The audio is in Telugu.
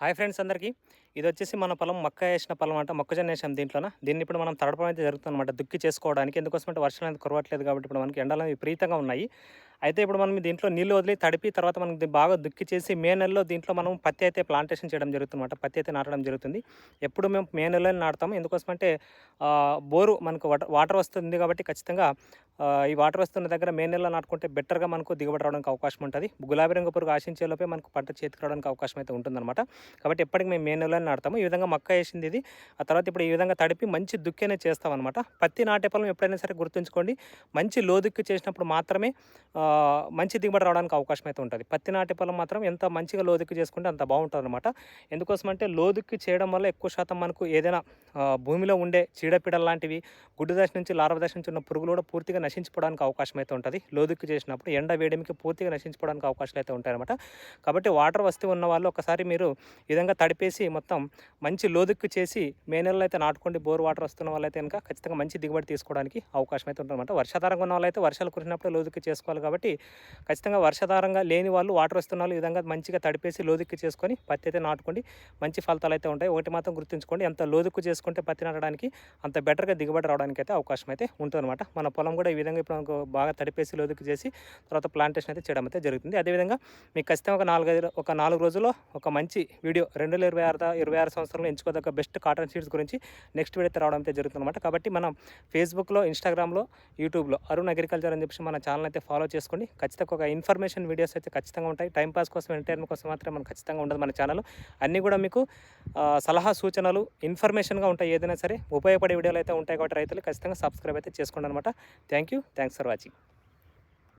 హాయ్ ఫ్రెండ్స్ అందరికీ. ఇది వచ్చేసి మన పొలం మక్క వేసిన పొలం అంట. మొక్కజొన్న వేసాం దీంట్లోన. దీన్ని ఇప్పుడు మనం తడపడం అయితే జరుగుతుందన్నమాట దుక్కి చేసుకోవడానికి. ఎందుకోసమంటే వర్షాలు అనేది కురవట్లేదు కాబట్టి ఇప్పుడు మనకి ఎండలు అనేవి విపరీతంగా ఉన్నాయి. అయితే ఇప్పుడు మనం దీంట్లో నీళ్లు వదిలి తడిపి తర్వాత మనం బాగా దుక్కి చేసి మే నెలలో దీంట్లో మనం పత్తి అయితే ప్లాంటేషన్ చేయడం జరుగుతుందన్నమాట. పత్తి అయితే నాటడం జరుగుతుంది. ఎప్పుడు మేము మే నెలలోనే నాటుతాము. ఎందుకోసమంటే బోరు మనకు వాటర్ వస్తుంది కాబట్టి ఖచ్చితంగా ఈ వాటర్ వస్తున్న దగ్గర మే నెలలో నాటుకుంటే బెటర్‌గా మనకు దిగుబడి రావడానికి అవకాశం ఉంటది. గులాబీ రంగు పురుగు ఆశించే లోపే మనకు పంట చేతికి రావడానికి అవకాశం అయితే ఉంటుందన్నమాట. కాబట్టి ఎప్పటికి మేము మే నెలలోనే నాటుతాము. ఈ విధంగా మక్క వేసింది ఇది. ఆ తర్వాత ఇప్పుడు ఈ విధంగా తడిపి మంచి దుక్కి అనేది చేస్తామన్నమాట. పత్తి నాటే పొలం ఎప్పుడైనా సరే గుర్తుంచుకోండి. మంచి లోదుక్కి చేసినప్పుడు మాత్రమే మంచి దిగుబడి రావడానికి అవకాశం అయితే ఉంటది. పత్తి నాటే పొలం మాత్రం ఎంత మంచిగా లోదుక్కి చేసుకుంటే అంత బాగుంటుందన్నమాట. ఎందుకోసమంటే లోదుక్కి చేయడం వల్ల ఎక్కువ శాతం మనకు ఏదైనా భూమిలో ఉండే చీడపీడలు లాంటివి, గుడ్డు దశ నుంచి లార్వ దశ నుంచి ఉన్న పురుగులు కూడా పూర్తిగా నశించిపోవడానికి అవకాశం అయితే ఉంటది. లోదుక్కి చేసినప్పుడు ఎండ వేడిమికి పూర్తిగా నశించిపోవడానికి అవకాశాలు అయితే ఉంటాయన్నమాట. కాబట్టి వాటర్ వస్తూ ఉన్న వాళ్ళు ఒకసారి మీరు ఈ విధంగా తడిపేసి మొత్తం మంచి లోదుక్కి చేసి మే నెలలో అయితే నాటుకోండి. బోర్ వాటర్ వస్తున్న వాళ్ళైతే కనుక ఖచ్చితంగా మంచి దిగుబడి తీసుకోవడానికి అవకాశం అయితే ఉంటుందన్నమాట. వర్షాధారంగా ఉన్న వాళ్ళైతే వర్షాలు కురిసినప్పుడు లోదుక్కి చేసుకోవాలి కాబట్టి ఖచ్చితంగా వర్షాధారంగా లేని వాళ్ళు వాటర్ వస్తున్న వాళ్ళు ఈ విధంగా మంచిగా తడిపేసి లోదుక్కి చేసుకొని పత్తి అయితే నాటుకోండి. మంచి ఫలితాలు అయితే ఉంటాయి. ఒకటి మాత్రం గుర్తుంచుకోండి, ఎంత లోదుక్కు చేసుకుంటే పత్తి నాటడానికి అంత బెటర్‌గా దిగుబడి రావడానికి అయితే అవకాశం అయితే ఉంటుందన్నమాట. మన పొలం కూడా ఈ విధంగా ఇప్పుడు మనకు బాగా తడిపేసి లోదుక్కు చేసి తర్వాత ప్లాంటేషన్ అయితే చేయడం అయితే జరుగుతుంది. అదేవిధంగా మీకు ఖచ్చితంగా ఒక 4 రోజుల్లో ఒక మంచి వీడియో 2026 సంవత్సరంలో ఎంచుకోదగ్గ బెస్ట్ కాటన్ సీడ్స్ గురించి నెక్స్ట్ వీడియో అయితే రావడం అయితే జరుగుతుందన్నమాట. కాబట్టి మనం ఫేస్‌బుక్‌లో, ఇన్‌స్టాగ్రామ్‌లో, యూట్యూబ్‌లో అరుణ్ అగ్రికల్చర్ అని చెప్పేసి మన ఛానల్ అయితే ఫాలో చేసుకోండి. ఖచ్చితంగా ఒక ఇన్ఫర్మేషన్ వీడియోస్ అయితే ఖచ్చితంగా ఉంటాయి. టైం పాస్ కోసం, ఎంటర్‌టైన్‌మెంట్ కోసం మాత్రం మనకు ఖచ్చితంగా ఉండదు మన ఛానల్. అన్నీ కూడా మీకు సలహా సూచనలు ఇన్ఫర్మేషన్‌గా ఉంటాయి. ఏదైనా సరే ఉపయోగపడే వీడియోలు అయితే ఉంటాయి కాబట్టి రైతులు ఖచ్చితంగా సబ్స్క్రైబ్ అయితే చేసుకోండి అనమాట. Thanks for watching.